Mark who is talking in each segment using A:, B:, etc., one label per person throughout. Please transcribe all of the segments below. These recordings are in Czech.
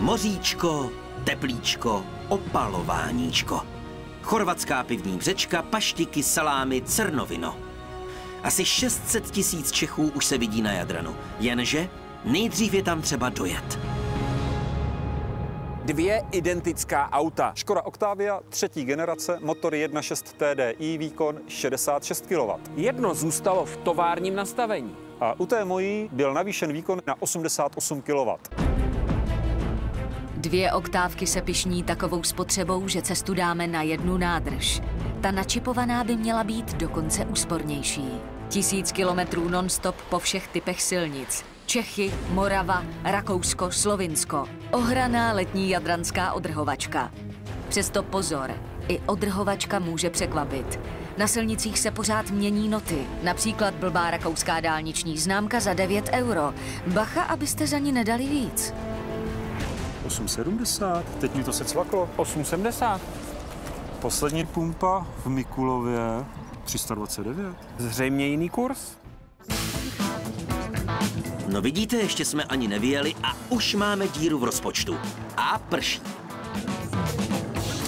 A: moříčko, teplíčko, opalováníčko. Chorvatská pivní břečka, paštiky, salámy, crnovino. Asi 600 000 Čechů už se vidí na Jadranu, jenže nejdřív je tam třeba dojet.
B: Dvě identická auta. Škoda Octavia, 3. generace, motor 1.6 TDI, výkon 66 kW.
C: Jedno zůstalo v továrním nastavení.
B: A u té mojí byl navýšen výkon na 88 kW.
D: Dvě oktávky se pyšní takovou spotřebou, že cestu dáme na jednu nádrž. Ta načipovaná by měla být dokonce úspornější. 1000 kilometrů non-stop po všech typech silnic. Čechy, Morava, Rakousko, Slovinsko. Ohraná letní jadranská odrhovačka. Přesto pozor, i odrhovačka může překvapit. Na silnicích se pořád mění noty. Například blbá rakouská dálniční známka za 9 €. Bacha, abyste za ní nedali víc.
B: 8,70, teď mi to se cvaklo.
C: 8,70.
B: Poslední pumpa v Mikulově 329.
C: Zřejmě jiný kurz.
A: No vidíte, ještě jsme ani nevyjeli a už máme díru v rozpočtu. A prší.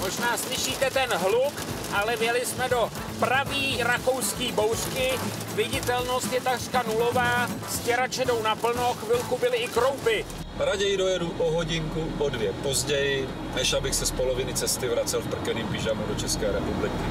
C: Možná slyšíte ten hluk, ale vjeli jsme do pravý rakouský bouřky. Viditelnost je takřka nulová, stěrače jdou naplno, chvilku byly i kroupy.
E: Raději dojedu o hodinku, o 2 později, než abych se z poloviny cesty vracel v prkeným pyžamu do České republiky.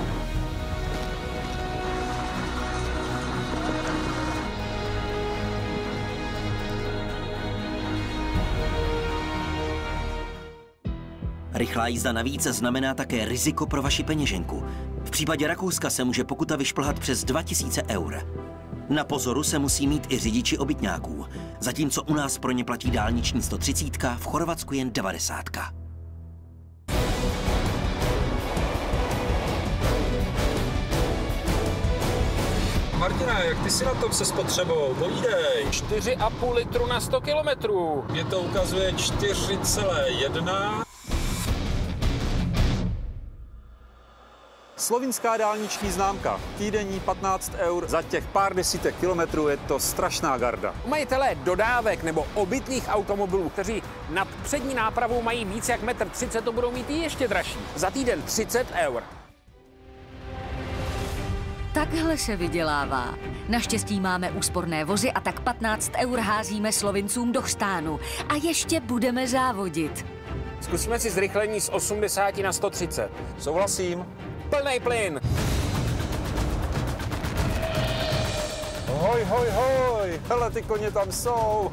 A: Rychlá jízda navíc znamená také riziko pro vaši peněženku. V případě Rakouska se může pokuta vyšplhat přes 2000 €. Na pozoru se musí mít i řidiči obytňáků, zatímco u nás pro ně platí dálniční 130, v Chorvatsku jen 90.
E: Martina, jak ty jsi na tom se spotřebou? Povídej.
C: 4,5 litru na 100 kilometrů.
E: Mě to ukazuje 4,1.
B: Slovinská dálniční známka, týdenní 15 €, za těch pár desítek kilometrů je to strašná garda.
C: Majitelé dodávek nebo obytných automobilů, kteří nad přední nápravou mají víc jak 1,30 m, to budou mít i ještě dražší. Za týden 30 €.
D: Takhle se vydělává. Naštěstí máme úsporné vozy a tak 15 € házíme Slovincům do chstánu. A ještě budeme závodit.
C: Zkusíme si zrychlení z 80 na 130.
B: Souhlasím.
C: Plnej plyn.
B: Hoj, hoj, hoj, hele, ty koně tam jsou.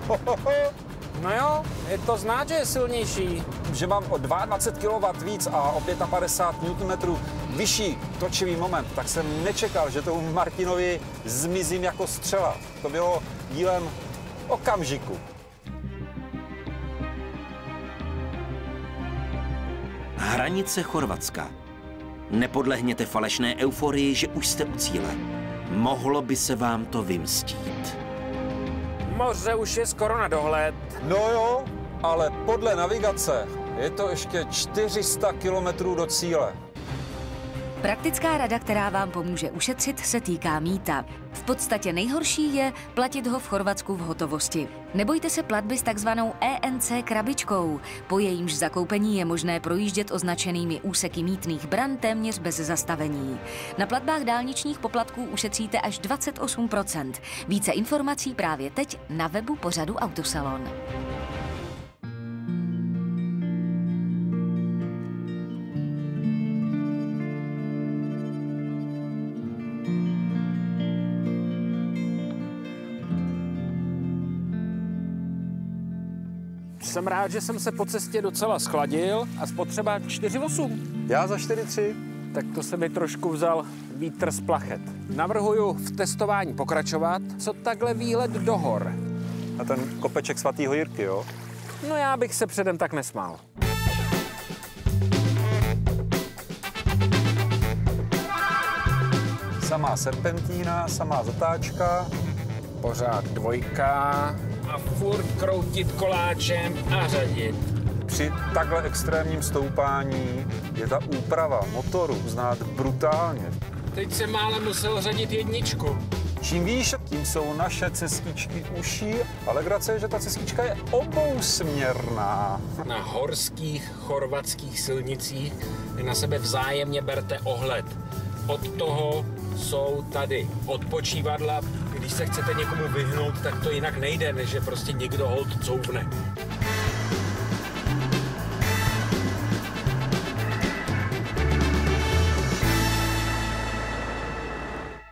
C: No jo, je to znát, že je silnější.
B: Že mám o 22 kW víc a o 55 Nm vyšší točivý moment, tak jsem nečekal, že tomu Martinovi zmizím jako střela. To bylo dílem okamžiku.
A: Hranice Chorvatska. Nepodlehněte falešné euforii, že už jste u cíle. Mohlo by se vám to vymstít.
C: Moře už je skoro na dohled.
B: No jo, ale podle navigace je to ještě 400 kilometrů do cíle.
D: Praktická rada, která vám pomůže ušetřit, se týká mýta. V podstatě nejhorší je platit ho v Chorvatsku v hotovosti. Nebojte se platby s takzvanou ENC krabičkou. Po jejímž zakoupení je možné projíždět označenými úseky mýtných bran téměř bez zastavení. Na platbách dálničních poplatků ušetříte až 28%. Více informací právě teď na webu pořadu Autosalon.
C: Jsem rád, že jsem se po cestě docela schladil a spotřeba 4,8.
B: Já za 4,3.
C: Tak to se mi trošku vzal vítr z plachet. Navrhuju v testování pokračovat. Co takhle výhled do hor?
B: A ten kopeček svatýho Jirky, jo?
C: No já bych se předem tak nesmál.
B: Samá serpentína, samá zatáčka.
C: Pořád dvojka a furt kroutit koláčem a řadit.
B: Při takhle extrémním stoupání je ta úprava motoru znát brutálně.
C: Teď jsem málem musel řadit jedničku.
B: Čím výš, tím jsou naše cestičky uší. Ale legrace je, že ta cestička je obousměrná.
C: Na horských chorvatských silnicích na sebe vzájemně berte ohled. Od toho jsou tady odpočívadla. Když se chcete někomu vyhnout, tak to jinak nejde, než že prostě někdo holt couvne.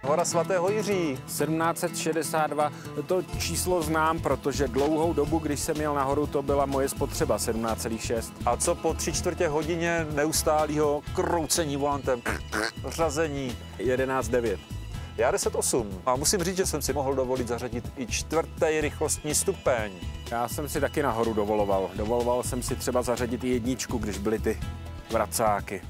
B: Hora svatého Jiří.
C: 1762, to číslo znám, protože dlouhou dobu, když jsem jel nahoru, to byla moje spotřeba, 17,6.
B: A co po 3/4 hodině neustálého kroucení volantem, řazení?
C: 11,9.
B: Já 10,8. A musím říct, že jsem si mohl dovolit zařadit i 4. rychlostní stupeň.
C: Já jsem si taky nahoru dovoloval. Dovoloval jsem si třeba zařadit i 1, když byly ty vracáky.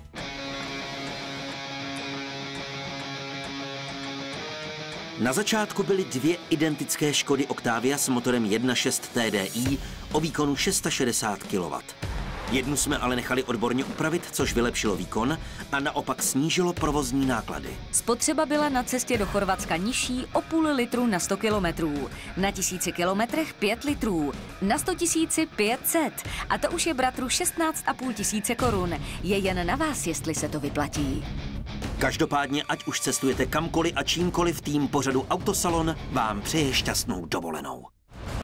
A: Na začátku byly 2 identické Škody Octavia s motorem 1.6 TDI o výkonu 660 kW. Jednu jsme ale nechali odborně upravit, což vylepšilo výkon a naopak snížilo provozní náklady.
D: Spotřeba byla na cestě do Chorvatska nižší o půl litru na 100 kilometrů. Na 1000 kilometrech 5 litrů. Na 100 000 500. A to už je bratru 16 500 korun. Je jen na vás, jestli se to vyplatí.
A: Každopádně, ať už cestujete kamkoliv a čímkoliv, tým pořadu Autosalon vám přeje šťastnou dovolenou.